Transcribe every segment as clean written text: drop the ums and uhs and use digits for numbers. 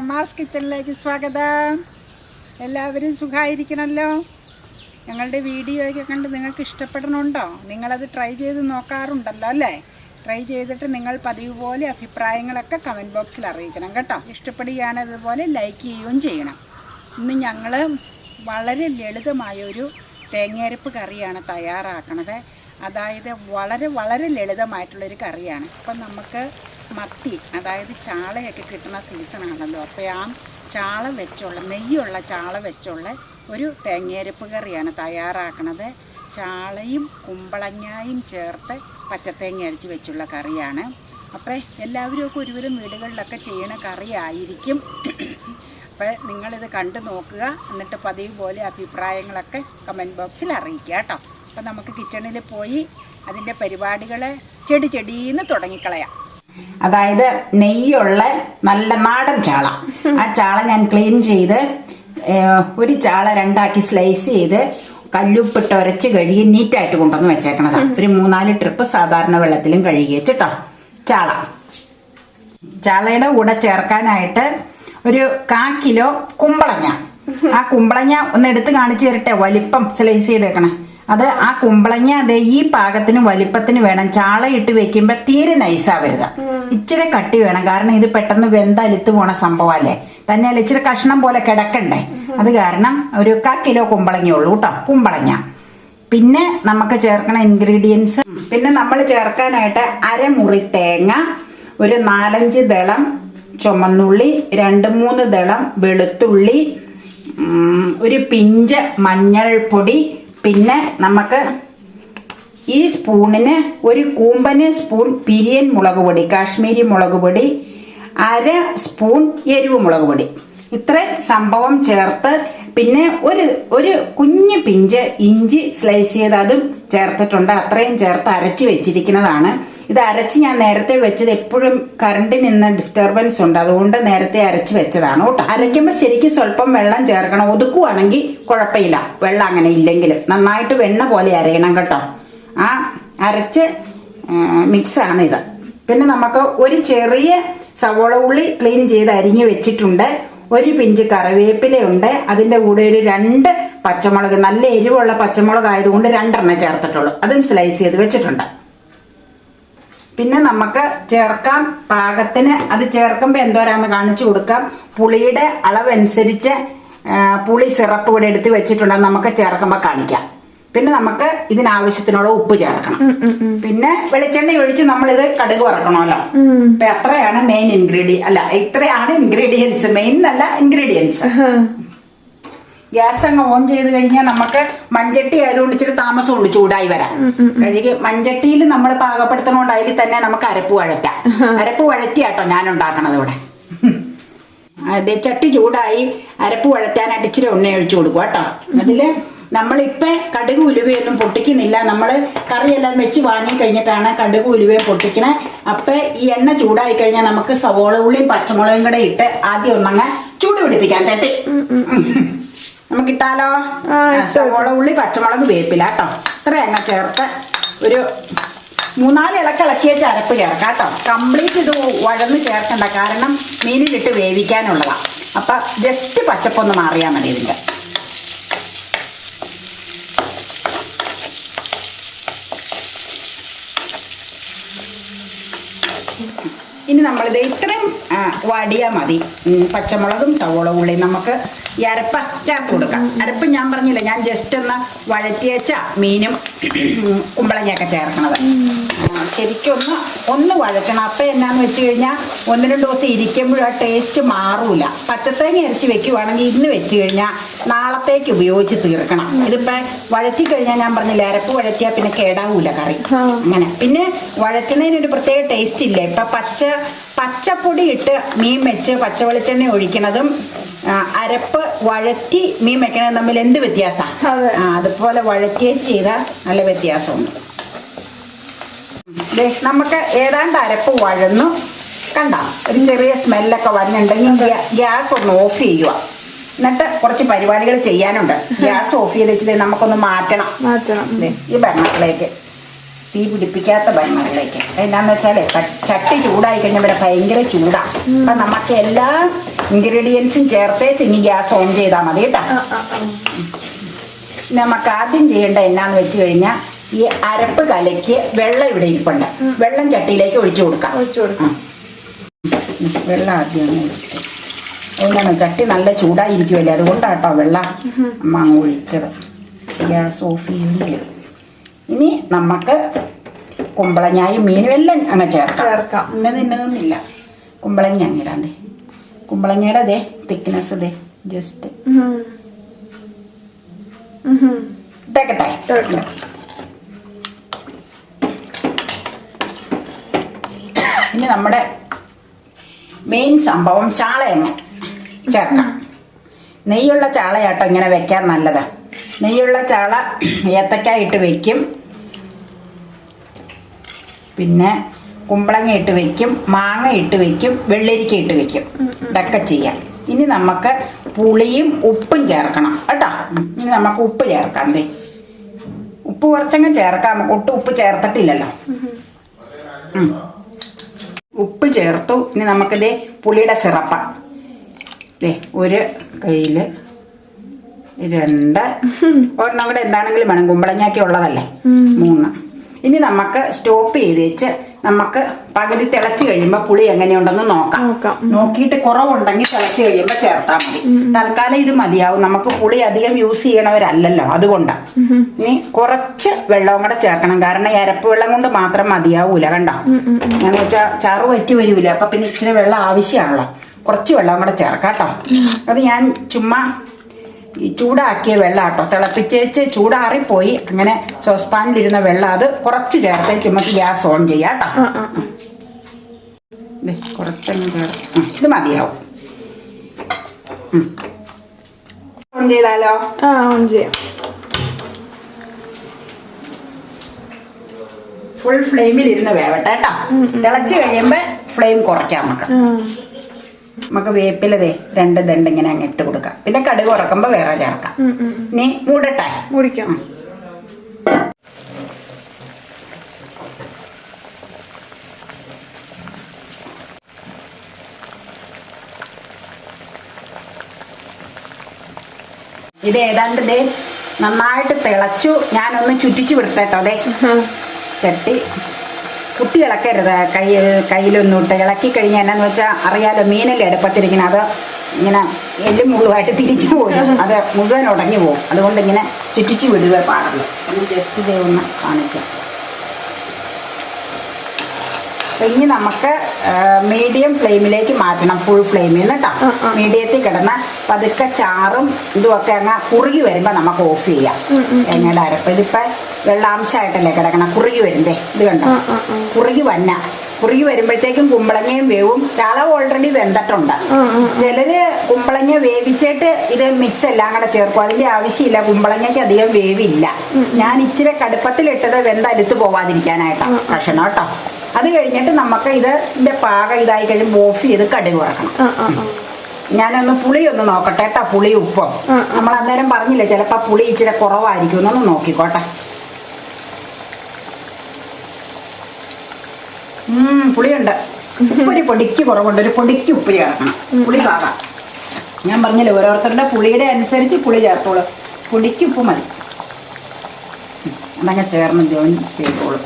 അമ്മാസ് കിച്ചണിലേക്ക് സ്വാഗതം. എല്ലാവരും സുഖമായിരിക്കണമല്ലോ. ഞങ്ങളുടെ വീഡിയോയൊക്കെ കണ്ട് നിങ്ങൾക്ക് ഇഷ്ടപ്പെടണുണ്ടോ? നിങ്ങളത് ട്രൈ ചെയ്ത് നോക്കാറുണ്ടല്ലോ അല്ലേ? ട്രൈ ചെയ്തിട്ട് നിങ്ങൾ പതിവ് പോലെ അഭിപ്രായങ്ങളൊക്കെ കമൻറ്റ് ബോക്സിൽ അറിയിക്കണം കേട്ടോ. ഇഷ്ടപ്പെടുകയാണ് അതുപോലെ ലൈക്ക് ചെയ്യുകയും ചെയ്യണം. ഇന്ന് ഞങ്ങൾ വളരെ ലളിതമായൊരു തേങ്ങയരപ്പ് കറിയാണ് തയ്യാറാക്കണത്. അതായത് വളരെ ലളിതമായിട്ടുള്ളൊരു കറിയാണ്. അപ്പം നമുക്ക് മത്തി, അതായത് ചാളയൊക്കെ കിട്ടുന്ന സീസണാണല്ലോ. അപ്പോൾ ആ ചാള വെച്ചുള്ള നെയ്യുള്ള ചാള വെച്ചുള്ള ഒരു തേങ്ങയരപ്പ് കറിയാണ് തയ്യാറാക്കണത്. ചാളയും കുമ്പളങ്ങായും ചേർത്ത് പച്ചത്തേങ്ങ അരച്ച് വെച്ചുള്ള കറിയാണ്. അപ്പോൾ എല്ലാവരും ഒക്കെ ഒരുവിധം വീടുകളിലൊക്കെ ചെയ്യണ കറിയായിരിക്കും. അപ്പോൾ നിങ്ങളിത് കണ്ടു നോക്കുക. എന്നിട്ട് പതിവ് പോലെ അഭിപ്രായങ്ങളൊക്കെ കമൻറ്റ് ബോക്സിൽ അറിയിക്കുക കേട്ടോ. അപ്പോൾ നമുക്ക് കിച്ചണിൽ പോയി അതിൻ്റെ പരിപാടികൾ ചെടീന്ന് തുടങ്ങിക്കളയാം. അതായത് നെയ്യുള്ള നല്ല നാടൻ ചാള. ആ ചാള ഞാൻ ക്ലീൻ ചെയ്ത് ഒരു ചാള രണ്ടാക്കി സ്ലൈസ് ചെയ്ത് കല്ലുപ്പിട്ട് ഉരച്ച് കഴുകി നീറ്റായിട്ട് കൊണ്ടുവന്ന് വെച്ചേക്കണതാണ്. ഒരു 3-4 ട്രിപ്പ് സാധാരണ വെള്ളത്തിലും കഴുകി വെച്ചിട്ടോ. ചാളയുടെ കൂടെ ചേർക്കാനായിട്ട് ഒരു 1/4 കിലോ കുമ്പളങ്ങ. ആ കുമ്പളങ്ങ ഒന്ന് എടുത്ത് കാണിച്ചു തരട്ടെ. വലിപ്പം സ്ലൈസ് ചെയ്തേക്കണം. അത് ആ കുമ്പളങ്ങ അത് ഈ പാകത്തിന് വലിപ്പത്തിന് വേണം. ചാള ഇട്ട് വെക്കുമ്പോൾ തീരെ നൈസാവരുത്, ഇച്ചിരി കട്ടി വേണം. കാരണം ഇത് പെട്ടെന്ന് വെന്തലിത്ത് പോണ സംഭവമല്ലേ. തന്നെയല്ല ഇച്ചിരി കഷ്ണം പോലെ കിടക്കണ്ടേ. അത് കാരണം ഒരു 1/4 കിലോ കുമ്പളങ്ങ ഉള്ളൂ കേട്ടോ, കുമ്പളങ്ങ. പിന്നെ നമുക്ക് ചേർക്കണ ഇൻഗ്രീഡിയൻസ്, പിന്നെ നമ്മൾ ചേർക്കാനായിട്ട് 1/2 മുറി തേങ്ങ, ഒരു 4-5 ദളം ചുമന്നുള്ളി, 2-3 ദളം വെളുത്തുള്ളി, ഒരു പിഞ്ച് മഞ്ഞൾപ്പൊടി, പിന്നെ നമുക്ക് ഈ സ്പൂണിന് ഒരു കൂമ്പന് സ്പൂൺ പിരിയൻ മുളക് പൊടി, കാശ്മീരി മുളക് പൊടി, 1/2 സ്പൂൺ എരിവ് മുളക് പൊടി. ഇത്ര സംഭവം ചേർത്ത് പിന്നെ ഒരു കുഞ്ഞ് പിഞ്ച് ഇഞ്ചി സ്ലൈസ് ചെയ്ത് അതും ചേർത്തിട്ടുണ്ട്. അത്രയും ചേർത്ത് അരച്ച് വെച്ചിരിക്കുന്നതാണ്. ഇത് അരച്ച് ഞാൻ നേരത്തെ വെച്ചത്, എപ്പോഴും കറണ്ടിൽ നിന്ന് ഡിസ്റ്റർബൻസ് ഉണ്ട്, അതുകൊണ്ട് നേരത്തെ അരച്ച് വെച്ചതാണ് കേട്ടോ. അരയ്ക്കുമ്പോൾ ശരിക്കും സ്വല്പം വെള്ളം ചേർക്കണം. ഒതുക്കുവാണെങ്കിൽ കുഴപ്പമില്ല, വെള്ളം അങ്ങനെ ഇല്ലെങ്കിലും നന്നായിട്ട് വെണ്ണ പോലെ അരയണം കേട്ടോ. ആ അരച്ച് മിക്സാണ് ഇത്. പിന്നെ നമുക്ക് ഒരു ചെറിയ സവോള ഉള്ളി ക്ലീൻ ചെയ്ത് അരിഞ്ഞ് വെച്ചിട്ടുണ്ട്. ഒരു പിഞ്ച് കറിവേപ്പിലയുണ്ട്. അതിൻ്റെ കൂടെ ഒരു 2 പച്ചമുളക്, നല്ല എരിവുള്ള പച്ചമുളക് ആയതുകൊണ്ട് 2 ചേർത്തിട്ടുള്ളൂ. അതും സ്ലൈസ് ചെയ്ത് വെച്ചിട്ടുണ്ട്. പിന്നെ നമുക്ക് ചേർക്കാം പാകത്തിന്. അത് ചേർക്കുമ്പോൾ എന്തോരാന്ന് കാണിച്ചു കൊടുക്കാം. പുളിയുടെ അളവനുസരിച്ച് പുളി സിറപ്പ് കൂടെ എടുത്ത് വെച്ചിട്ടുണ്ട്, നമുക്ക് ചേർക്കുമ്പോൾ കാണിക്കാം. പിന്നെ നമുക്ക് ഇതിനാവശ്യത്തിനുള്ള ഉപ്പ് ചേർക്കണം. പിന്നെ വെളിച്ചെണ്ണ ഒഴിച്ച് നമ്മളിത് കടുക് വറക്കണമല്ലോ. അപ്പൊ അത്രയാണ് മെയിൻ ഇത്രയാണ് ഇൻഗ്രീഡിയൻസ്. മെയിൻ അല്ല, ഇൻഗ്രീഡിയൻസ്. ഗ്യാസ് അങ്ങ് ഓൺ ചെയ്ത് കഴിഞ്ഞാൽ നമുക്ക് മൺചട്ടി ആയതുകൊണ്ട് ഇച്ചിരി താമസമുണ്ട് ചൂടായി വരാൻ. കഴുകി മൺചട്ടിയിൽ നമ്മൾ പാകപ്പെടുത്തണോണ്ട് അതിൽ തന്നെ നമുക്ക് അരപ്പ് വഴറ്റാം. അരപ്പ് വഴറ്റിയാട്ടോ ഞാൻ ഉണ്ടാക്കണത് ഇവിടെ. അതെ, ചട്ടി ചൂടായി. അരപ്പ് വഴറ്റാനായിട്ട് ഇച്ചിരി എണ്ണ ഒഴിച്ചു കൊടുക്കുക കേട്ടോ. അതില് നമ്മളിപ്പം കടുക് ഉലുവയൊന്നും പൊട്ടിക്കുന്നില്ല. നമ്മൾ കറിയെല്ലാം വെച്ച് വാങ്ങി കഴിഞ്ഞിട്ടാണ് കടുക് ഉലുവയും പൊട്ടിക്കണേ. അപ്പം ഈ എണ്ണ ചൂടായി കഴിഞ്ഞാൽ നമുക്ക് സവോള ഉള്ളിയും പച്ചമുളകും കൂടെ ഇട്ട് ആദ്യം ഒന്നങ്ങ് ചൂട് പിടിപ്പിക്കാം ചട്ടി. നമുക്കിട്ടാലോ? സവോള ഉള്ളി പച്ചമുളക് വേപ്പില കേട്ടോ. ഇത്രയും അങ്ങ് ചേർത്ത് ഒരു 3-4 ഇളക്കിളക്കിയ അരപ്പ് ചേർക്കാം കേട്ടോ. കംപ്ലീറ്റ് ഇത് വഴന്ന് ചേർക്കണ്ട, കാരണം മീനിലിട്ട് വേവിക്കാനുള്ളതാണ്. അപ്പം ജസ്റ്റ് പച്ചപ്പൊന്ന് മാറിയാൽ മതി ഇതിൻ്റെ. ഇനി നമ്മളിത് ഇത്രയും വാടിയാൽ മതി. പച്ചമുളകും സവോള ഉള്ളിയും നമുക്ക് ഈ അരപ്പ ചേർത്ത് കൊടുക്കാം. അരപ്പ് ഞാൻ പറഞ്ഞില്ല, ഞാൻ ജസ്റ്റ് ഒന്ന് വഴറ്റിയച്ച മീനും കുമ്പളങ്ങയൊക്കെ ചേർക്കണത്. ശരിക്കും ഒന്ന് വഴറ്റണം. അപ്പം എന്നാന്ന് വെച്ച് കഴിഞ്ഞാൽ 1-2 ദിവസം ഇരിക്കുമ്പോഴും ആ ടേസ്റ്റ് മാറൂല. പച്ചത്തേങ്ങ അരച്ച് വെക്കുവാണെങ്കിൽ ഇന്ന് വെച്ച് കഴിഞ്ഞാൽ നാളത്തേക്ക് ഉപയോഗിച്ച് തീർക്കണം. ഇതിപ്പോൾ വഴറ്റി കഴിഞ്ഞാൽ ഞാൻ പറഞ്ഞില്ല, അരപ്പ് വഴറ്റിയാൽ പിന്നെ കേടാവൂല കറി. അങ്ങനെ പിന്നെ വഴറ്റുന്നതിനൊരു പ്രത്യേക ടേസ്റ്റ് ഇല്ല. ഇപ്പം പച്ചപ്പൊടി ഇട്ട് മീൻ വെച്ച് പച്ച വെളിച്ചെണ്ണ ഒഴിക്കണതും അരപ്പ് വഴറ്റി മീൻ വെക്കണതും തമ്മിൽ എന്ത് വ്യത്യാസമാണ്? അതുപോലെ വഴറ്റുകയും ചെയ്താൽ നല്ല വ്യത്യാസമുണ്ട്. നമുക്ക് ഏതാണ്ട് അരപ്പ് വഴന്നു കണ്ട ഒരു ചെറിയ സ്മെല്ലൊക്കെ വരുന്നുണ്ടെങ്കിൽ ഗ്യാസ് ഒന്ന് ഓഫ് ചെയ്യുക. എന്നിട്ട് കുറച്ച് പരിപാടികൾ ചെയ്യാനുണ്ട്. ഗ്യാസ് ഓഫ് ചെയ്ത് വെച്ചത് നമുക്കൊന്ന് മാറ്റണം. ഈ ബർണറിലേക്ക്, തീ പിടിപ്പിക്കാത്ത ബർണറിലേക്ക്. എന്താണെന്ന് വെച്ചാൽ ചട്ടി ചൂടായി കഴിഞ്ഞാൽ ഇവിടെ ഭയങ്കര ചൂടാണ്. അപ്പം നമുക്ക് എല്ലാ ഇൻഗ്രീഡിയൻസും ചേർത്തേച്ച് ഇനി ഗ്യാസ് ഓൺ ചെയ്താൽ മതി കേട്ടോ. നമുക്ക് ആദ്യം ചെയ്യേണ്ട എന്നാന്ന് വെച്ച് കഴിഞ്ഞാൽ ഈ അരപ്പ് കലയ്ക്ക് വെള്ളം ഇവിടെ ഇരിപ്പുണ്ട്. വെള്ളം ചട്ടിയിലേക്ക് ഒഴിച്ചു കൊടുക്കാം. വെള്ളം ആദ്യം ഒഴിച്ചു. അതുകൊണ്ടാണ് ചട്ടി നല്ല ചൂടായിരിക്കുമല്ലേ, അതുകൊണ്ടാട്ടോ വെള്ളം അമ്മ അങ്ങ് ഒഴിച്ചത്. ഗ്യാസ് ഓഫ് ചെയ്യുകയും ചെയ്തു. ഇനി നമുക്ക് കുമ്പളങ്ങായും മീനും എല്ലാം അങ്ങ് ചേർക്കാം. ഇന്നതൊന്നുമില്ല. കുമ്പളങ്ങ അങ്ങിടാൻ ദേ, കുമ്പളങ്ങയുടെ ദേ തിക്നെസ് ദേ ജസ്റ്റ് ഇട്ടേക്കട്ടെ. ഇനി നമ്മുടെ മെയിൻ സംഭവം ചാളയങ്ങ ചേർക്കാം. നെയ്യുള്ള ചാളയാട്ടോ ഇങ്ങനെ വെക്കാൻ നല്ലത്. നെയ്യുള്ള ചാള ഏത്തക്കായ ഇട്ട് വെക്കും, പിന്നെ കുമ്പളങ്ങ ഇട്ട് വെക്കും, മാങ്ങ ഇട്ട് വെക്കും, വെള്ളരിക്ക ഇട്ട് വെക്കും. ഇതൊക്കെ ചെയ്യാം. ഇനി നമുക്ക് പുളിയും ഉപ്പും ചേർക്കണം കേട്ടോ. ഇനി നമുക്ക് ഉപ്പ് ചേർക്കാം. ദേ ഉപ്പ് കുറച്ചങ്ങ് ചേർക്കാം. നമുക്ക് ഒട്ടും ഉപ്പ് ചേർത്തിട്ടില്ലല്ലോ. ഉപ്പ് ചേർത്തു. ഇനി നമുക്കിതേ പുളിയുടെ സിറപ്പ ദേ ഒരു കയ്യിൽ 2, ഒരെണ്ണം കൂടെ എന്താണെങ്കിലും വേണം, കുമ്പളങ്ങയൊക്കെ ഉള്ളതല്ലേ. 3. ഇനി നമുക്ക് സ്റ്റോപ്പ് ചെയ്ത് വെച്ച് നമുക്ക് പകുതി തിളച്ച് കഴിയുമ്പോൾ പുളി എങ്ങനെയുണ്ടെന്ന് നോക്കാം. നോക്കിയിട്ട് കുറവുണ്ടെങ്കിൽ തിളച്ച് കഴിയുമ്പോൾ ചേർത്താൽ മതി. തൽക്കാലം ഇത് മതിയാവും. നമുക്ക് പുളി അധികം യൂസ് ചെയ്യണവരല്ലല്ലോ, അതുകൊണ്ടാണ്. ഇനി കുറച്ച് വെള്ളവും കൂടെ ചേർക്കണം. കാരണം അരപ്പ് വെള്ളം കൊണ്ട് മാത്രം മതിയാവൂല. കണ്ടോ, എന്ന് വെച്ചാൽ ചാറ് വറ്റി വരൂല. അപ്പൊ പിന്നെ ഇച്ചിരി വെള്ളം ആവശ്യമാണല്ലോ. കുറച്ച് വെള്ളം കൂടെ ചേർക്കാം കേട്ടോ. അത് ഞാൻ ചുമ്മാ ഈ ചൂടാക്കിയ വെള്ളം കേട്ടോ, തിളപ്പിച്ചേച്ച് ചൂടാറിപ്പോയി. അങ്ങനെ സോസ്പാനിലിരുന്ന വെള്ളം അത് കുറച്ച് ചേർത്തേച്ച് നമുക്ക് ഗ്യാസ് ഓൺ ചെയ്യാം കേട്ടോ. കുറച്ചൊന്നും ചേർത്ത് ഇത് മതിയാവും. ഓൺ ചെയ്താലോ? ഓൺ ചെയ്യാം. ഫുൾ ഫ്ലെയിമിൽ ഇരുന്ന് വേവട്ടെ കേട്ടോ. തിളച്ച് കഴിയുമ്പോൾ ഫ്ലെയിം കുറയ്ക്കാം. നമുക്ക് വേപ്പിലതേ 2 ദണ്ട് ഇങ്ങനെ അങ്ങ് ഇട്ട് കൊടുക്കാം. പിന്നെ കടുക് ഉറക്കുമ്പോൾ വേറെ ചേർക്കാം. ഇനി മൂടട്ടെ. മൂടിക്കാം. ഇത് ഏതാണ്ട് ദേ നന്നായിട്ട് തിളച്ചു. ഞാനൊന്ന് ചുറ്റിച്ചു വിടട്ടോ. അതെ ചട്ടി കുട്ടി ഇളക്കരുത്. കയ്യിലൊന്നും ഇട്ട് ഇളക്കി കഴിഞ്ഞാൽ എന്നാന്ന് വെച്ചാൽ അറിയാലോ, മീനല്ലേ അടുപ്പത്തിരിക്കണം. അത് ഇങ്ങനെ എല്ലും മുഴുവായിട്ട് തിരിച്ചു പോരും. അത് മുഴുവൻ ഉടഞ്ഞു പോകും. അതുകൊണ്ട് ഇങ്ങനെ ചുറ്റിച്ച് വിടുക പാടുള്ളൂ. ഒന്ന് ജസ്റ്റ് ഇതേ ഒന്ന് കാണിക്കാം. അപ്പം ഇനി നമുക്ക് മീഡിയം ഫ്ലെയിമിലേക്ക് മാറ്റണം. ഫുൾ ഫ്ലെയിമിൽ നിന്ന് കേട്ടോ. മീഡിയത്തിൽ കിടന്ന പതുക്കെ ചാറും ഇതുമൊക്കെ അങ്ങ് കുറുകി വരുമ്പോൾ നമുക്ക് ഓഫ് ചെയ്യാം. തേങ്ങയുടെ അരപ്പ് ഇതിപ്പോൾ വെള്ളാംശമായിട്ടല്ലേ കിടക്കണം. കുറുകി വരുന്നേ ഇത് കണ്ടോ, കുറുകി വരുമ്പോഴത്തേക്കും കുമ്പളങ്ങയും വേവും. ചാള ഓൾറെഡി വെന്തിട്ടുണ്ട്. ചിലര് കുമ്പളങ്ങ വേവിച്ചിട്ട് ഇത് മിക്സ് എല്ലാം കൂടെ ചേർക്കും. അതിന്റെ ആവശ്യമില്ല. കുമ്പളങ്ങയ്ക്ക് അധികം വേവില്ല. ഞാൻ ഇച്ചിരി കടുപ്പത്തിലിട്ടത് വെന്തലുത്ത് പോവാതിരിക്കാനായിട്ടാണ് കഷണം കേട്ടോ. അത് കഴിഞ്ഞിട്ട് നമുക്ക് ഇതിന്റെ പാകം ഇതായി കഴിയുമ്പോൾ ഓഫ് ചെയ്ത് കടുക് കുറക്കണം. ഞാനൊന്ന് പുളി ഒന്ന് നോക്കട്ടെ കേട്ടോ. പുളി ഉപ്പും നമ്മൾ അന്നേരം പറഞ്ഞില്ലേ, ചിലപ്പോൾ പുളി ഇച്ചിരി കുറവായിരിക്കും. എന്നൊന്ന് നോക്കിക്കോട്ടെ. പുളിയുണ്ട്. ഉപ്പൊരു പൊടിക്ക് കുറവുണ്ട്. ഒരു പൊടിക്ക് ഉപ്പ് ചേർക്കണം. പുളി പാകാം. ഞാൻ പറഞ്ഞില്ലേ, ഓരോരുത്തരുടെ പുളിയുടെ അനുസരിച്ച് പുളി ചേർത്തോളൂ. പൊടിക്ക് ഉപ്പ് മതി. അതങ്ങനെ ചേർന്ന് ജോയിൻ ചെയ്തോളും.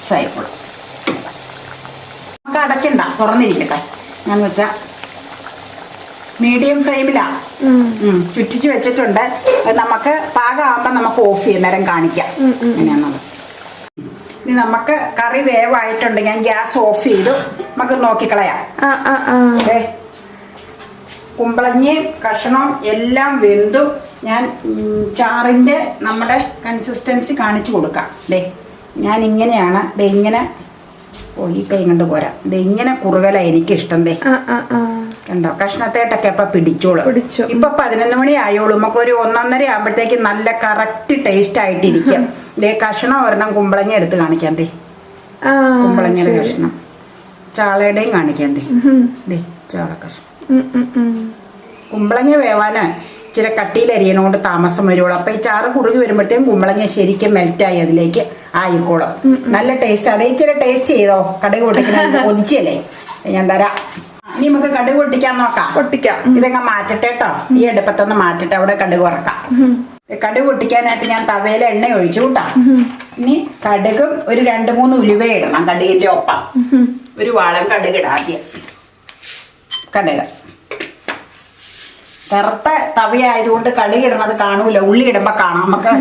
സായിക്കോളും. നമുക്ക് അടയ്ക്കണ്ട, തുറന്നിരിക്കട്ടെ. ഞാൻ വെച്ചാൽ മീഡിയം ഫ്ലെയിമിലാണ് ചുറ്റിച്ച് വെച്ചിട്ടുണ്ട്. നമുക്ക് പാകമാകുമ്പോൾ നമുക്ക് ഓഫ് ചെയ്യുന്നേരം കാണിക്കാം എങ്ങനെയാണെന്നുള്ളത്. ഇനി നമുക്ക് കറി വേവായിട്ടുണ്ട്. ഞാൻ ഗ്യാസ് ഓഫ് ചെയ്തു. നമുക്ക് നോക്കിക്കളയാം. കുമ്പളങ്ങയും കഷ്ണവും എല്ലാം വെന്തു. ഞാൻ ചാറിൻ്റെ നമ്മുടെ കൺസിസ്റ്റൻസി കാണിച്ചു കൊടുക്കാം. ദേ ഞാൻ ഇങ്ങനെയാണ്. ദേ ഇങ്ങനെ ഈ കൈ കൊണ്ട് പോരാ. ദേ ഇങ്ങനെ കുറുകല എനിക്കിഷ്ടം. ദേ കണ്ടോ, കഷ്ണത്തേട്ടൊക്കെ അപ്പൊ പിടിച്ചോളൂ. ഇപ്പൊ 11 മണി ആയോളൂ. നമുക്കൊരു 1:30 ആകുമ്പോഴത്തേക്ക് നല്ല കറക്റ്റ് ടേസ്റ്റ് ആയിട്ടിരിക്കും. ദേ കഷ്ണം ഒരെണ്ണം കുമ്പളങ്ങ എടുത്ത് കാണിക്കാം. ദേ കുമ്പളങ്ങയുടെ കഷ്ണം, ചാളയുടെയും കാണിക്കാം. ദേ ചാള കഷ്ണം. കുമ്പളങ്ങ വേവാന് ഇച്ചിരി കട്ടിയിൽ അരിയണോണ്ട് താമസം വരുള്ളൂ. അപ്പൊ ഈ ചാറ് കുറുകി വരുമ്പോഴത്തേക്കും കുമ്പളങ്ങ ശരിക്കും മെൽറ്റായി അതിലേക്ക് ആയിക്കോളും. നല്ല ടേസ്റ്റ്. അതേ ഇച്ചിരി ടേസ്റ്റ് ചെയ്തോ. കടുക് പൊട്ടിക്കുന്ന കൊതിച്ചല്ലേ ഞാൻ തരാം. ഇനി നമുക്ക് കടുക് പൊട്ടിക്കാൻ നോക്കാം. ഇതങ്ങ് മാറ്റട്ടെ കേട്ടോ. ഈ അടുപ്പത്തൊന്ന് മാറ്റട്ടെ, അവിടെ കടുക് വറക്കാം. കടുക് പൊട്ടിക്കാനായിട്ട് ഞാൻ തവയിൽ എണ്ണ ഒഴിച്ചു കൂട്ടാ. ഇനി കടുകും ഒരു 2-3 ഉലുവ ഇടണം കടുകിന്റെ ഒപ്പം. ഒരു വാളം കടുക് ഇടാം ആദ്യം. കടുക് കറുത്ത തവയായതുകൊണ്ട് കടുക് ഇടണത് കാണൂല, ഉള്ളി ഇടുമ്പോ കാണാം നമുക്ക്.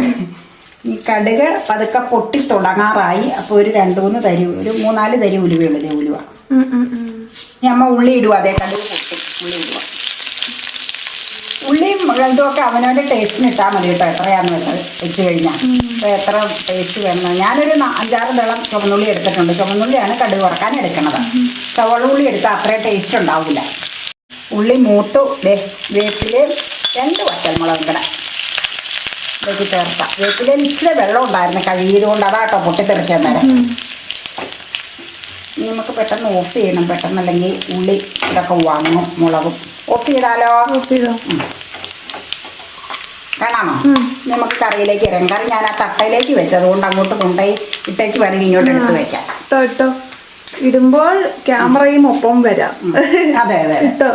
ഈ കടുക് പതുക്കെ പൊട്ടി തുടങ്ങാറായി. അപ്പൊ ഒരു 2-3 തരി, ഒരു 3-4 തരി ഉലുവയുള്ളത്. ഉലുവ ഞമ്മ ഉള്ളി ഇടുക. അതേ കടുക് പൊട്ടി ഉള്ളി ഇടുക. ഉള്ളിയും ഇതൊക്കെ അവനവൻ്റെ ടേസ്റ്റിന് ഇട്ടാൽ മതി കേട്ടോ. എത്രയാന്ന് വെച്ച് കഴിഞ്ഞാൽ എത്ര ടേസ്റ്റ് വേണം. ഞാനൊരു 5-6 ദളം ചുവന്നുള്ളി എടുത്തിട്ടുണ്ട്. ചുവന്നുള്ളിയാണ് കടുക് വറക്കാൻ എടുക്കുന്നത്. സവോള ഉള്ളി എടുത്താൽ അത്രയും ടേസ്റ്റ് ഉണ്ടാവില്ല. ഉള്ളി മൂത്തു. വേപ്പില് 2 വറ്റൽമുളകും കൂടെ ഇതൊക്കെ ചേർക്കാം. വേപ്പില് ഇച്ചിരി വെള്ളം ഉണ്ടായിരുന്നു കഴുകിയതുകൊണ്ട്, അതാട്ടോ പൊട്ടിത്തെറിച്ച നേരം. ഇനി നമുക്ക് പെട്ടെന്ന് ഓഫ് ചെയ്യണം, പെട്ടെന്നല്ലെങ്കിൽ ഉള്ളി ഇതൊക്കെ വാങ്ങും. മുളകും ഓഫ് ചെയ്താലോ? കാണാമോ? നമുക്ക് കറിയിലേക്ക് ഇറങ്ങും. കറി ഞാൻ ആ തട്ടയിലേക്ക് വെച്ചതുകൊണ്ട് അങ്ങോട്ട് കൊണ്ടുപോയി ഇട്ടേച്ച് വേണമെങ്കിൽ ഇങ്ങോട്ട് എടുത്ത് വെക്കാം. കേട്ടോ, ഇടുമ്പോൾ ക്യാമറയും ഒപ്പം വരാം. അതെ അതെ കേട്ടോ.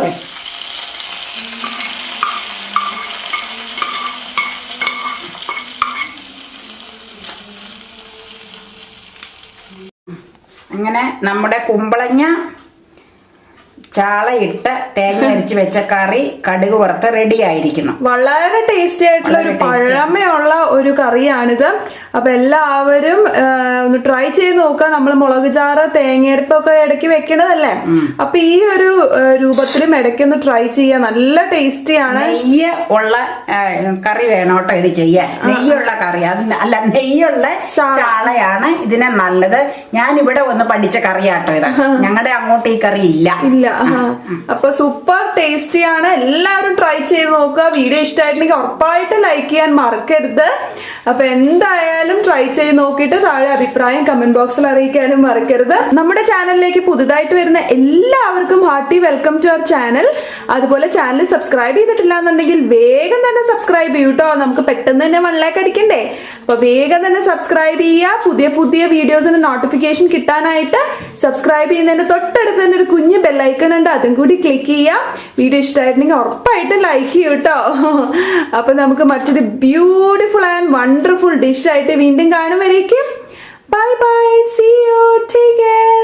അങ്ങനെ നമ്മുടെ കുമ്പളങ്ങ ചാളയിട്ട് തേങ്ങ അരച്ച് വെച്ച കറി കടുക് വറുത്ത് റെഡി ആയിരിക്കുന്നു. വളരെ ടേസ്റ്റി ആയിട്ടുള്ള ഒരു പഴമയുള്ള ഒരു കറിയാണിത്. അപ്പൊ എല്ലാവരും ഒന്ന് ട്രൈ ചെയ്ത് നോക്കുക. നമ്മൾ മുളക് ചാറ് തേങ്ങയരപ്പൊക്കെ ഇടയ്ക്ക് വെക്കണതല്ലേ, അപ്പൊ ഈ ഒരു രൂപത്തിലും ഇടയ്ക്കൊന്ന് ട്രൈ ചെയ്യുക. നല്ല ടേസ്റ്റിയാണ്. നെയ്യ് ഉള്ള കറി വേണം കേട്ടോ ഇത് ചെയ്യാൻ. നെയ്യുള്ള കറി അല്ല, നെയ്യുള്ള ചാളയാണ് ഇതിന് നല്ലത്. ഞാൻ ഇവിടെ ഒന്ന് പഠിച്ച കറിയാട്ടോ ഇത്. ഞങ്ങളുടെ അങ്ങോട്ട് ഈ കറി ഇല്ല. അപ്പൊ സൂപ്പർ ടേസ്റ്റിയാണ്. എല്ലാവരും ട്രൈ ചെയ്ത് നോക്കുക. വീഡിയോ ഇഷ്ടമായിട്ടുണ്ടെങ്കിൽ ഉറപ്പായിട്ട് ലൈക്ക് ചെയ്യാൻ മറക്കരുത്. അപ്പൊ എന്തായാലും ട്രൈ ചെയ്ത് നോക്കിയിട്ട് താഴെ അഭിപ്രായം കമന്റ് ബോക്സിൽ അറിയിക്കാനും മറക്കരുത്. നമ്മുടെ ചാനലിലേക്ക് പുതുതായിട്ട് വരുന്ന എല്ലാവർക്കും hearty welcome to our channel. അതുപോലെ ചാനൽ സബ്സ്ക്രൈബ് ചെയ്തിട്ടില്ല എന്നുണ്ടെങ്കിൽ വേഗം തന്നെ സബ്സ്ക്രൈബ് ചെയ്യൂട്ടോ. നമുക്ക് പെട്ടെന്ന് തന്നെ 1 ലൈക്ക് അടിക്കണ്ടേ? അപ്പൊ വേഗം തന്നെ സബ്സ്ക്രൈബ് ചെയ്യുക. പുതിയ വീഡിയോസിന് നോട്ടിഫിക്കേഷൻ കിട്ടാനായിട്ട് സബ്സ്ക്രൈബ് ചെയ്യുന്നതിന് തൊട്ടടുത്ത് തന്നെ ഒരു കുഞ്ഞു ബെല്ലൈക്കൺ ഉണ്ട്, അതും കൂടി ക്ലിക്ക് ചെയ്യാം. വീഡിയോ ഇഷ്ടമായിട്ടുണ്ടെങ്കിൽ ഉറപ്പായിട്ട് ലൈക്ക് ചെയ്യൂട്ടോ. അപ്പൊ നമുക്ക് മറ്റൊരു ബ്യൂട്ടിഫുൾ ആൻഡ് വണ്ടർഫുൾ ഡിഷ് ആയിട്ട് വീണ്ടും കാണും വരേക്കും. Bye bye, see you, take care.